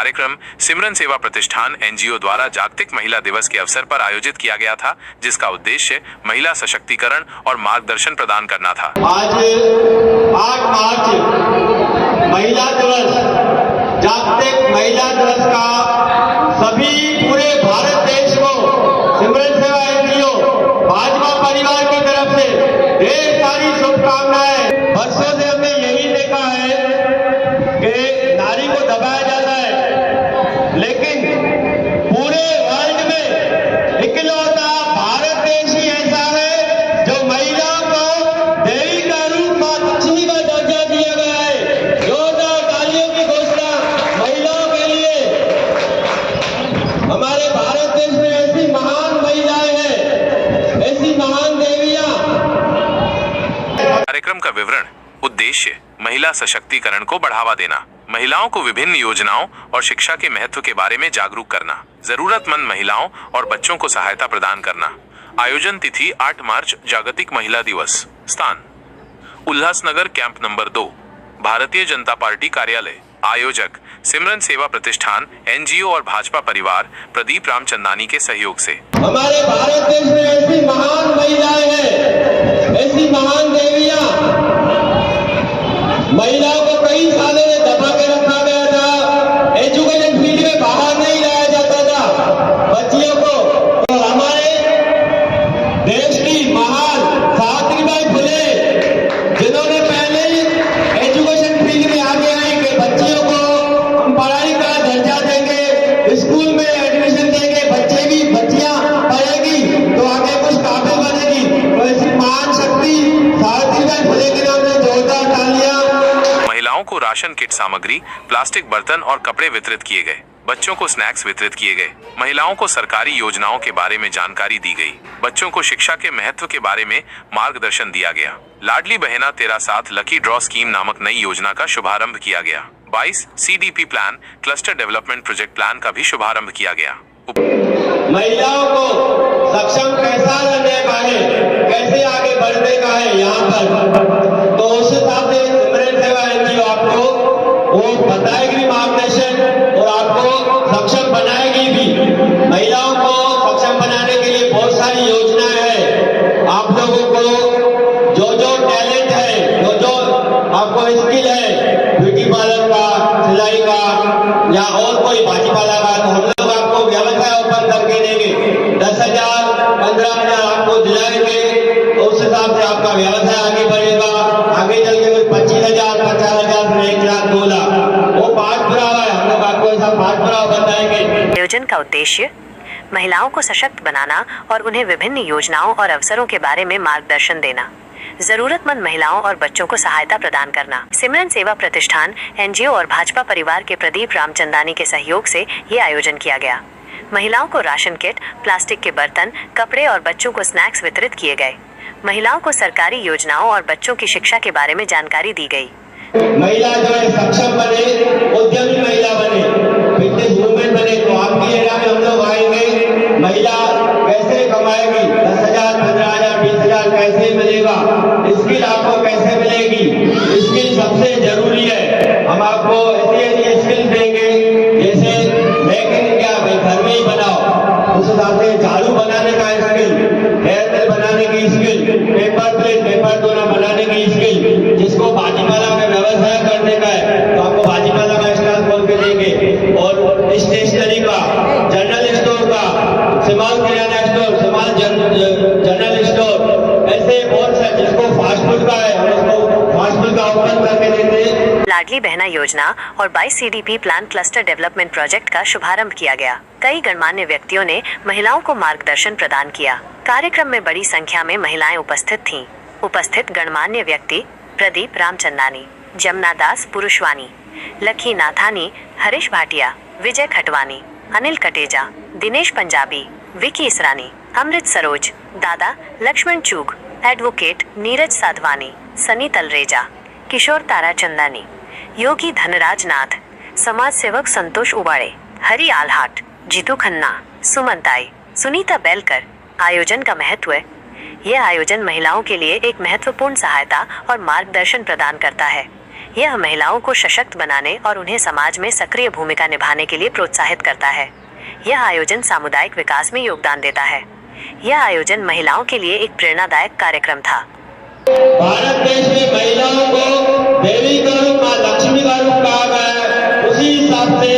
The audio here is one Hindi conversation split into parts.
कार्यक्रम सिमरन सेवा प्रतिष्ठान NGO द्वारा जागतिक महिला दिवस के अवसर पर आयोजित किया गया था, जिसका उद्देश्य महिला सशक्तिकरण और मार्गदर्शन प्रदान करना था। आज 8 मार्च महिला दिवस, जागतिक महिला दिवस का सभी पूरे भारत देश को सिमरन सेवा NGO भाजपा परिवार की तरफ से ढेर सारी शुभकामनाएं। वर्षों से हमने यही देखा है कि नारी को दबाया जाता है, लेकिन पूरे वर्ल्ड में इकलौता भारत देश ही ऐसा है जो महिलाओं को देवी का रूप मां लक्ष्मी का दर्जा दिया गया है। जोरदार तालियों की घोषणा महिलाओं के लिए। हमारे भारत देश में ऐसी महान महिलाएं हैं, ऐसी महान देवियां। कार्यक्रम का विवरण। उद्देश्य महिला सशक्तिकरण को बढ़ावा देना, महिलाओं को विभिन्न योजनाओं और शिक्षा के महत्व के बारे में जागरूक करना, जरूरतमंद महिलाओं और बच्चों को सहायता प्रदान करना। आयोजन तिथि 8 मार्च जागतिक महिला दिवस। स्थान Ulhasnagar camp number 2, Bharatiya Janata party कार्यालय। आयोजक सिमरन सेवा प्रतिष्ठान NGO और भाजपा परिवार प्रदीप रामचंदानी के सहयोग से। हमारे भारत देश में ऐसी महान महिलाएं हैं, ऐसी महान देवियां। महिलाओं को कई सालों में दबा के रखा गया था, एजुकेशन फील्ड में बाहर नहीं लाया जाता था बच्चियों को। तो हमारे देश की महान सावित्रीबाई फुले, जिन्होंने पहले एजुकेशन फील्ड में आगे आई कि बच्चियों को हम पढ़ाई का दर्जा देंगे, स्कूल में एडमिशन देंगे, बच्चियां पढ़ेगी तो आगे कुछ काबिल बनेगी। तो ऐसी महान शक्ति सावित्रीबाई फुले के नाम से जोरदार तालियां। महिलाओं को राशन किट सामग्री, प्लास्टिक बर्तन और कपड़े वितरित किए गए। बच्चों को स्नैक्स वितरित किए गए। महिलाओं को सरकारी योजनाओं के बारे में जानकारी दी गई। बच्चों को शिक्षा के महत्व के बारे में मार्गदर्शन दिया गया। लाडली बहना तेरा साथ लकी ड्रॉ स्कीम नामक नई योजना का शुभारंभ किया गया। 22 CDP plan, cluster development project plan का भी शुभारंभ किया गया। महिलाओं को सक्षम कैसा करने का है, कैसे आगे बढ़ने का है यहाँ पर, तो उस हिसाब से सिमरन सेवा NGO आपको वो बताएगी मार्गदर्शन और आपको सक्षम बनाएगी भी। महिलाओं को सक्षम बनाने के लिए बहुत सारी योजनाएं हैं। आप लोगों को जो जो टैलेंट है, जो जो आपको स्किल है, ब्यूटी पार्लर का, सिलाई का या और कोई भाजीपाला का, तो हम लोग आपको व्यवसाय ओपन करके देंगे। 10,000 15,000 आपको दिलाएंगे, तो उस हिसाब से आपका व्यवसाय आगे बढ़ेगा। आगे चल के 25,000 50,000 से 1 लाख 2 लाख वो पाठ पुरावा है, हम लोग आपको ऐसा पाठ पुरावा बताएंगे। आयोजन का उद्देश्य महिलाओं को सशक्त बनाना और उन्हें विभिन्न योजनाओं और अवसरों के बारे में मार्गदर्शन देना, जरूरतमंद महिलाओं और बच्चों को सहायता प्रदान करना। सिमरन सेवा प्रतिष्ठान NGO और भाजपा परिवार के प्रदीप रामचंदानी के सहयोग से ये आयोजन किया गया। महिलाओं को राशन किट, प्लास्टिक के बर्तन, कपड़े और बच्चों को स्नैक्स वितरित किए गए। महिलाओं को सरकारी योजनाओं और बच्चों की शिक्षा के बारे में जानकारी दी गई। महिला जो है सक्षम बने, उद्यमी महिला बने, फिटनेस वुमेन बने। तो आपकी एरिया में हम लोग आएंगे, महिला कैसे कमाएगी, 10,000 15,000 20,000 कैसे मिलेगा, स्किल आपको कैसे मिलेगी। स्किल सबसे जरूरी है। हम आपको ऐसी स्किल देंगे जैसे मेक इन इंडिया, भाई घर में ही बनाओ, उस हिसाब से झाड़ू बनाने का स्किल, हेयर ड्रेस बनाने की स्किल, पेपर प्लेट पेपर दोना बनाने की स्किल। जिसको भाजीपाला में व्यवसाय करने का है तो आपको भाजीपाला का स्टॉल खोल के देंगे, और स्टेशनरी का, जनरल स्टोर का, स्मॉल किराना स्टोर, स्मॉल जनरल स्टोर, ऐसे बहुत से। जिसको फास्ट फूड का है हम उसको फास्ट फूड का ओपन करके देते। लाडली बहना योजना और 22 CDP plan cluster development project का शुभारंभ किया गया। कई गणमान्य व्यक्तियों ने महिलाओं को मार्गदर्शन प्रदान किया। कार्यक्रम में बड़ी संख्या में महिलाएं उपस्थित थीं। उपस्थित गणमान्य व्यक्ति प्रदीप रामचंदानी, जमुना दास पुरुषवानी, लखी नाथानी, हरीश भाटिया, विजय खटवानी, अनिल कटेजा, दिनेश पंजाबी, विकी इसरानी, अमृत सरोज, दादा लक्ष्मण चूग, एडवोकेट नीरज साधवानी, सनी तलरेजा, किशोर ताराचंदानी, योगी धनराज नाथ, समाज सेवक संतोष उबाड़े, हरि आल्हाट, जीतू खन्ना, सुमनताई, सुनीता बेलकर। आयोजन का महत्व है। यह आयोजन महिलाओं के लिए एक महत्वपूर्ण सहायता और मार्गदर्शन प्रदान करता है। यह महिलाओं को सशक्त बनाने और उन्हें समाज में सक्रिय भूमिका निभाने के लिए प्रोत्साहित करता है। यह आयोजन सामुदायिक विकास में योगदान देता है। यह आयोजन महिलाओं के लिए एक प्रेरणादायक कार्यक्रम था। भारत देश में महिलाओं को देवी का रूप, मां लक्ष्मी का रूप कहा गया है। उसी हिसाब से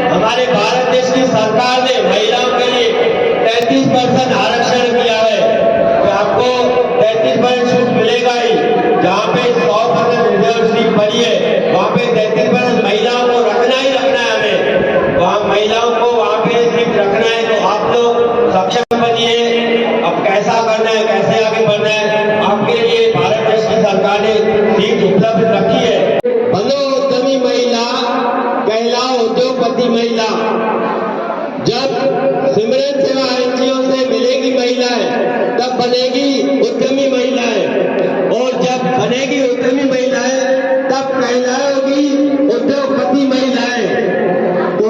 हमारे भारत देश की सरकार ने महिलाओं के लिए 33% आरक्षण किया है कि आपको 33% छूट मिलेगा ही। जहाँ पे 100% रिजर्व सीट पड़ी है वहाँ पे 33% महिलाओं को रखना ही रखना है। हमें वहाँ महिलाओं को वहाँ पे सीट रखना है। तो आप लोग सक्षम बनिए। अब कैसा करना है, कैसे आगे बढ़ना है, आपके लिए भारत देश की सरकार ने सीट उपलब्ध रखी है। बनो उद्यमी महिला, कहलाओ उद्योगपति महिला। जब सिमरन सेवा एनजीओ से मिलेगी महिलाएं तब बनेगी उद्यमी महिलाएं, और जब बनेगी उद्यमी महिलाएं तब कहलाएगी उद्योगपति महिलाएं। तो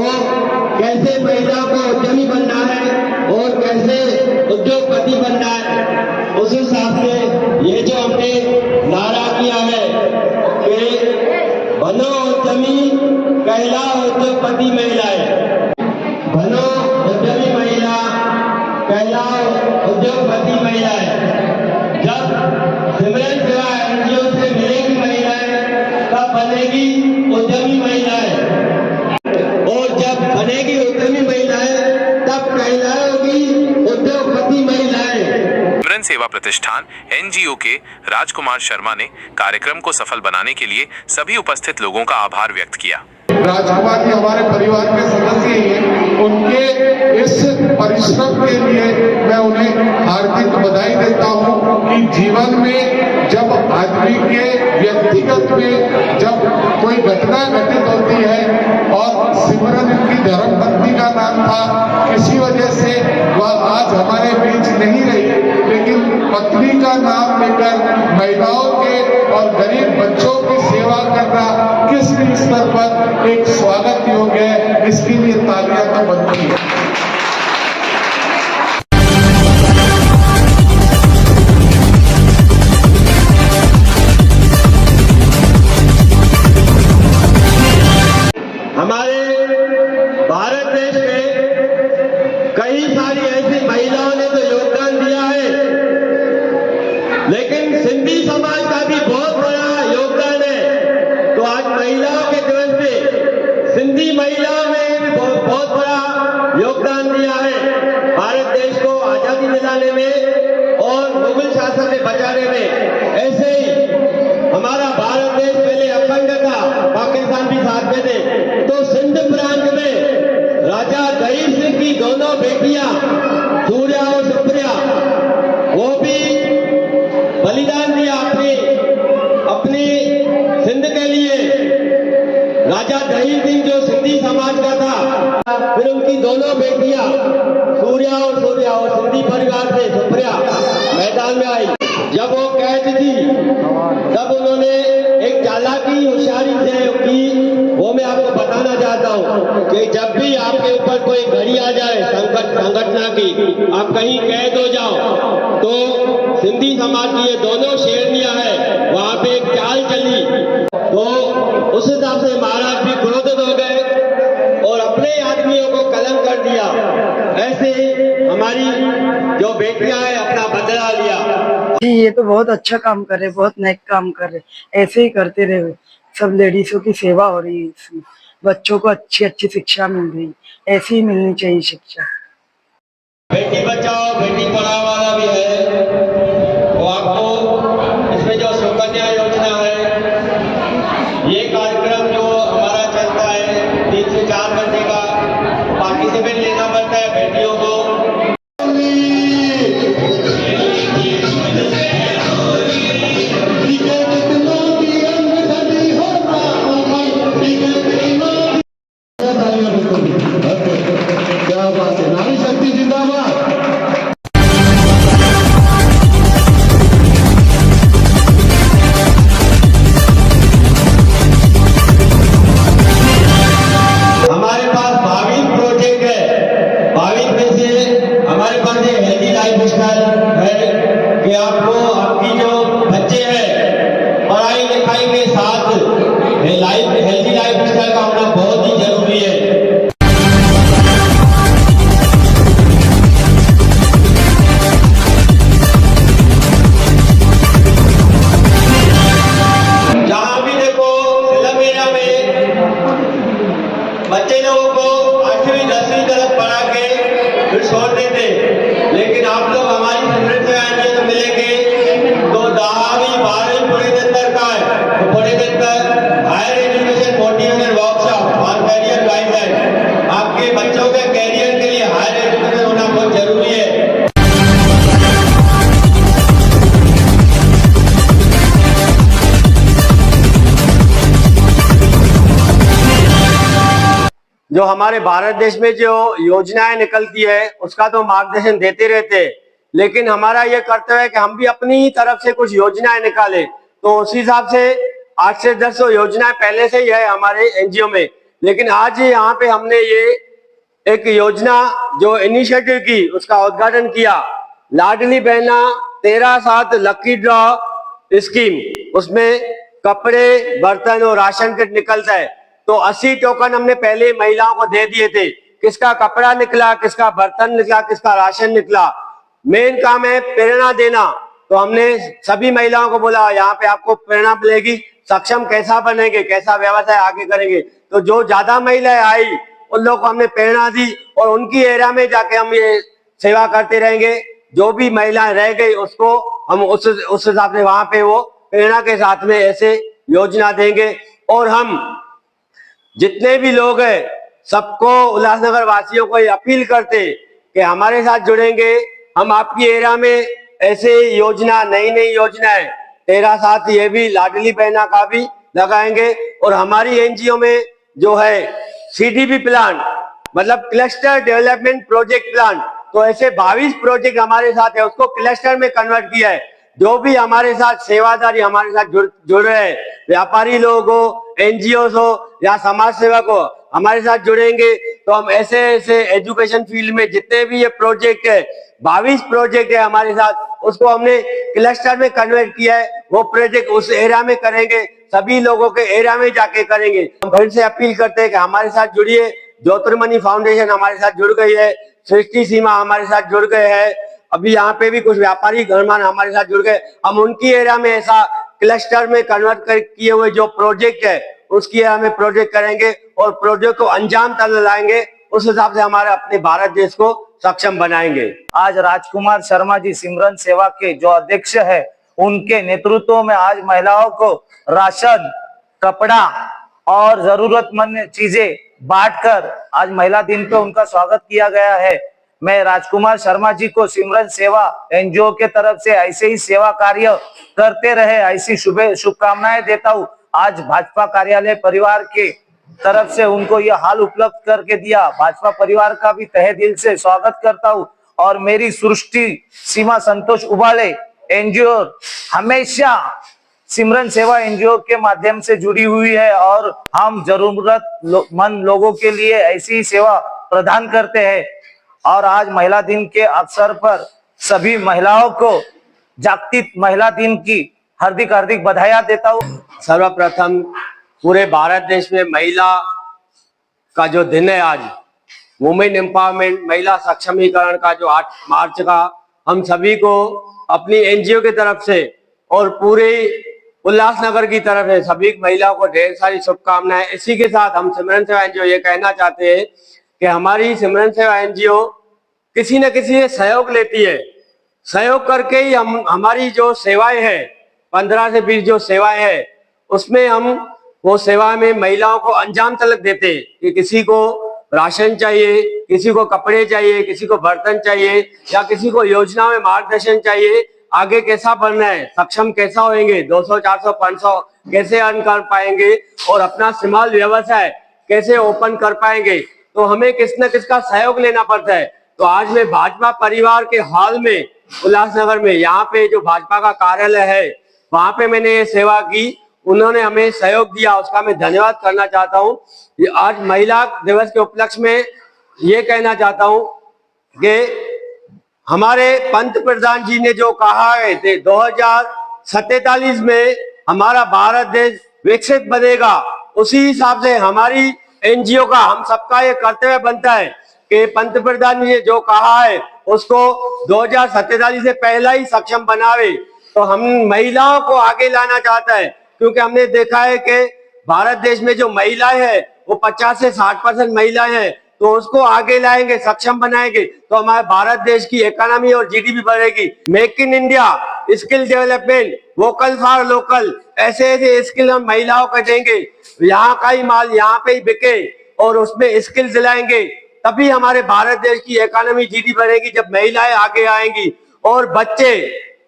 कैसे महिला को उद्यमी बनना है और कैसे उद्योगपति बनना है, उस हिसाब से ये जो हमने नारा किया है कि बनो उद्यमी, कहलाओ उद्योगपति महिलाएं। बनो उद्यमी महिला, कहलाओ उद्योगपति महिलाएं। जब सिमरन सेवा एनजीओ से मिलेगी महिलाएं तब बनेगी उद्यमी महिलाएं, और जब बनेगी उद्यमी महिलाएं तब कहलाएगी उद्योगपति महिलाएं। सिमरन सेवा प्रतिष्ठान एनजीओ के राजकुमार शर्मा ने कार्यक्रम को सफल बनाने के लिए सभी उपस्थित लोगों का आभार व्यक्त किया। राजकुमार जी हमारे परिवार के सदस्य ही हैं। उनके इस परिश्रम के लिए मैं उन्हें हार्दिक बधाई देता हूं कि जीवन में जब आदमी के व्यक्तिगत में जब कोई घटना घटित होती है, और सिमरन इनकी धर्मपत्नी का नाम था, किसी वजह से वह आज हमारे बीच नहीं रही, लेकिन पत्नी का नाम लेकर महिलाओं के और गरीब बच्चों की सेवा करना किस स्तर पर एक स्वागत योग्य है। इसके लिए तालियां तो बनती है। हमारे भारत देश में कई सारी ऐसी महिलाओं ने तो योगदान दिया है, लेकिन सिंधी समाज का भी बहुत बड़ा योगदान है। तो आज महिलाओं के दिवस पे सिंधी महिलाओं ने भी बहुत बड़ा योगदान दिया है भारत देश को आजादी दिलाने में और मुगल शासन से बचाने में। ऐसे ही हमारा भारत देश पहले अखंड था, पाकिस्तान भी साथ में थे, तो सिंध प्रांत में राजा दहीर सिंह की दोनों बेटियां सूर्या और सुप्रिया, वो भी बलिदान दिया अपनी सिंध के लिए। राजा दहीर सिंह जो सिंधी समाज का था, फिर उनकी दोनों बेटियां सूर्या और सिंधी परिवार से सुप्रिया मैदान में आई। जब वो कैद थी तब उन्होंने एक चालाकी होशियारी से की, वो मैं आपको बताना चाहता हूँ कि जब भी आपके ऊपर कोई घड़ी आ जाए संगठना की, आप कहीं कैद हो जाओ, तो सिंधी समाज की ये दोनों शेरनियां हैं, वहां पे एक चाल चली। तो उस हिसाब से महाराज भी क्रोधित हो गए और अपने आदमियों को कलम कर दिया। ऐसे ही हमारी जो बेटियां हैं अपना बदला लिया। ये तो बहुत अच्छा काम कर रहे, बहुत नेक काम कर रहे, ऐसे ही करते रहे। सब लेडीजों की सेवा हो रही है इसमें, बच्चों को अच्छी शिक्षा मिल रही, ऐसी ही मिलनी चाहिए शिक्षा। बेटी बचाओ बेटी पढ़ाओ वाला भी है, वो आपको इसमें जो सुकन्या योजना है, ये कार्यक्रम जो हमारा चलता है 3 से 4 घंटे का, पार्टिसिपेट लेना पड़ता है बेटियों को। क्या बात है, नारी शक्ति जिंदाबाद। हमारे पास 22 प्रोजेक्ट है। 22 में से हमारे पास एक हेल्दी लाइफ स्टाइल है कि आपको आपकी जो बच्चे हैं पढ़ाई लिखाई के साथ लेकिन आप लोग हमारी सिमरन से आएंगे तो मिलेंगे तो 10वीं 12वीं पूरे दिन तक का है, तो पूरे दिन तक हायर एजुकेशन मोटिवेशन वर्कशॉप और करियर गाइडलाइन। आपके बच्चों के कैरियर के लिए हायर एजुकेशन होना बहुत जरूरी है। जो हमारे भारत देश में जो योजनाएं निकलती है उसका तो मार्गदर्शन देते रहते हैं, लेकिन हमारा ये कर्तव्य है कि हम भी अपनी तरफ से कुछ योजनाएं निकालें। तो उस हिसाब से 8 से 10 योजनाएं पहले से ही है हमारे एनजीओ में, लेकिन आज यहाँ पे हमने ये एक योजना जो इनिशिएटिव की उसका उद्घाटन किया, Ladli Behna 13/7 lucky draw scheme. उसमें कपड़े, बर्तन और राशन किट निकलता है। तो 80 टोकन हमने पहले महिलाओं को दे दिए थे। किसका कपड़ा निकला, किसका बर्तन निकला, किसका राशन निकला। मेन काम है प्रेरणा देना। तो हमने सभी महिलाओं को बोला यहाँ पे आपको प्रेरणा मिलेगी, सक्षम कैसा बनेंगे, कैसा व्यवसाय आगे करेंगे। तो जो ज्यादा महिलाएं आई उन लोगों को हमने प्रेरणा दी और उनकी एरिया में जाके हम ये सेवा करते रहेंगे। जो भी महिलाएं रह गई उसको हम उस हिसाब से वहां पे वो प्रेरणा के साथ में ऐसे योजना देंगे। और हम जितने भी लोग हैं सबको, उल्लासनगर वासियों को ये अपील करते कि हमारे साथ जुड़ेंगे। हम आपकी एरिया में ऐसे योजना, नई योजनाएं 13/7 ये भी लाडली बहना का भी लगाएंगे। और हमारी एनजीओ में जो है सीडीपी प्लान मतलब क्लस्टर डेवलपमेंट प्रोजेक्ट प्लान, तो ऐसे 22 प्रोजेक्ट हमारे साथ है, उसको क्लस्टर में कन्वर्ट किया है। जो भी हमारे साथ सेवादारी हमारे साथ जुड़ रहे हैं, व्यापारी लोग हो, एनजीओ हो या समाज सेवक हो, हमारे साथ जुड़ेंगे तो हम ऐसे एजुकेशन फील्ड में जितने भी ये प्रोजेक्ट है, 22 प्रोजेक्ट है हमारे साथ, उसको हमने क्लस्टर में कन्वर्ट किया है। वो प्रोजेक्ट उस एरिया में करेंगे, सभी लोगों के एरिया में जाके करेंगे। हम फिर से अपील करते हैं कि हमारे साथ जुड़िए। ज्योतिर्मणि फाउंडेशन हमारे साथ जुड़ गई है, सृष्टि सीमा हमारे साथ जुड़ गए हैं, अभी यहाँ पे भी कुछ व्यापारी गणमान्य हमारे साथ जुड़ गए। हम उनकी एरिया में ऐसा क्लस्टर में कन्वर्ट किए हुए जो प्रोजेक्ट है उसकी एरिया में प्रोजेक्ट करेंगे और प्रोजेक्ट को अंजाम तक लाएंगे। उस हिसाब से हमारे अपने भारत देश को सक्षम बनाएंगे। आज राजकुमार शर्मा जी सिमरन सेवा के जो अध्यक्ष है, उनके नेतृत्व में आज महिलाओं को राशन, कपड़ा और जरूरतमंद चीजें बांटकर आज महिला दिन पे उनका स्वागत किया गया है। मैं राजकुमार शर्मा जी को सिमरन सेवा एनजीओ के तरफ से ऐसे ही सेवा कार्य करते रहे, ऐसी शुभकामनाएं देता हूँ। आज भाजपा कार्यालय परिवार के तरफ से उनको यह हाल उपलब्ध करके दिया, भाजपा परिवार का भी तहे दिल से स्वागत करता हूँ। और मेरी सृष्टि सीमा संतोष उबाले एनजीओ हमेशा सिमरन सेवा एनजीओ के माध्यम से जुड़ी हुई है और हम जरूरतमंद लोगों के लिए ऐसी ही सेवा प्रदान करते हैं। और आज महिला दिन के अवसर पर सभी महिलाओं को जागतिक महिला दिन की हार्दिक बधाई देता हूँ। सर्वप्रथम पूरे भारत देश में महिला का जो दिन है आज, वुमेन एम्पावरमेंट, महिला सक्षमीकरण का जो 8 मार्च का, हम सभी को अपनी एनजीओ की तरफ से और पूरे उल्लासनगर की तरफ से सभी महिलाओं को ढेर सारी शुभकामनाएं। इसी के साथ हम सिमरन सेवा एनजीओ ये कहना चाहते हैं कि हमारी सिमरन सेवा एनजीओ किसी न किसी से सहयोग लेती है। सहयोग करके ही हम हमारी जो सेवाएं हैं, 15 से 20 जो सेवाएं हैं, उसमें हम वो सेवा में महिलाओं को अंजाम तलक देते हैं कि किसी को राशन चाहिए, किसी को कपड़े चाहिए, किसी को बर्तन चाहिए या किसी को योजना में मार्गदर्शन चाहिए, आगे कैसा बढ़ना है, सक्षम कैसा होंगे, 200, 400, 500 कैसे अर्न कर पाएंगे और अपना स्मॉल व्यवसाय कैसे ओपन कर पाएंगे। तो हमें किस न किसका सहयोग लेना पड़ता है। तो आज मैं भाजपा परिवार के हॉल में उल्लासनगर में, यहाँ पे जो भाजपा का कार्यालय है, वहां पे मैंने ये सेवा की, उन्होंने हमें सहयोग दिया, उसका मैं धन्यवाद करना चाहता हूँ। आज महिला दिवस के उपलक्ष्य में ये कहना चाहता हूँ कि हमारे पंत प्रधान जी ने जो कहा है 2047 में हमारा भारत देश विकसित बनेगा, उसी हिसाब से हमारी एनजीओ का, हम सबका ये कर्तव्य बनता है कि पंत प्रधान जी ने जो कहा है उसको 2047 से पहला ही सक्षम बनावे। तो हम महिलाओं को आगे लाना चाहता है, क्योंकि हमने देखा है कि भारत देश में जो महिलाएं हैं वो 50 से 60% महिलाएं हैं। तो उसको आगे लाएंगे, सक्षम बनाएंगे, तो हमारे भारत देश की इकोनॉमी और जीडीपी बढ़ेगी। Make in India, skill development, vocal for local, ऐसे ऐसे स्किल हम महिलाओं को देंगे, यहाँ का ही माल यहाँ पे ही बिके और उसमें स्किल दिलाएंगे, तभी हमारे भारत देश की इकोनॉमी जीडीपी बढ़ेगी, जब महिलाएं आगे आएंगी। और बच्चे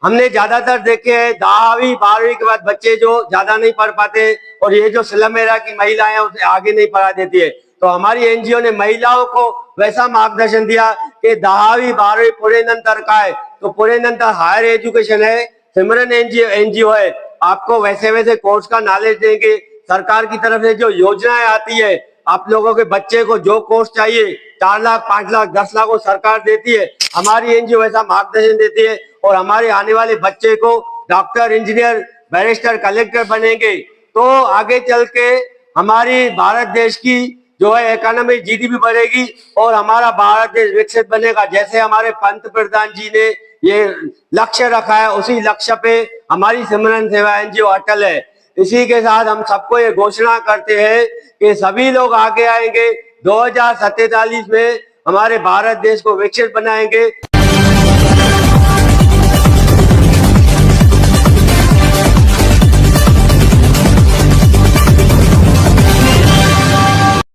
हमने ज्यादातर देखे हैं 10वीं 12वीं के बाद बच्चे जो ज्यादा नहीं पढ़ पाते, और ये जो स्लम एरिया की महिलाएं हैं उसे आगे नहीं पढ़ा देती है। तो हमारी एनजीओ ने महिलाओं को वैसा मार्गदर्शन दिया कि 10वीं 12वीं पूरे नंतर का है, तो पूरे नंतर हायर एजुकेशन है, सिमरन एनजीओ है, आपको वैसे वैसे कोर्स का नॉलेज देंगे। सरकार की तरफ से जो योजनाएं आती है, आप लोगों के बच्चे को जो कोर्स चाहिए 4 लाख 5 लाख 10 लाख वो सरकार देती है, हमारी एनजीओ वैसा मार्गदर्शन देती है। और हमारे आने वाले बच्चे को डॉक्टर, इंजीनियर, बैरिस्टर, कलेक्टर बनेंगे, तो आगे चल के हमारी भारत देश की जो है इकोनॉमी जीडीपी बढ़ेगी और हमारा भारत देश विकसित बनेगा। जैसे हमारे पंत प्रधान जी ने ये लक्ष्य रखा है, उसी लक्ष्य पे हमारी सिमरन सेवा एनजीओ अटल है। इसी के साथ हम सबको ये घोषणा करते हैं कि सभी लोग आगे आएंगे, 2047 में हमारे भारत देश को विकसित बनाएंगे।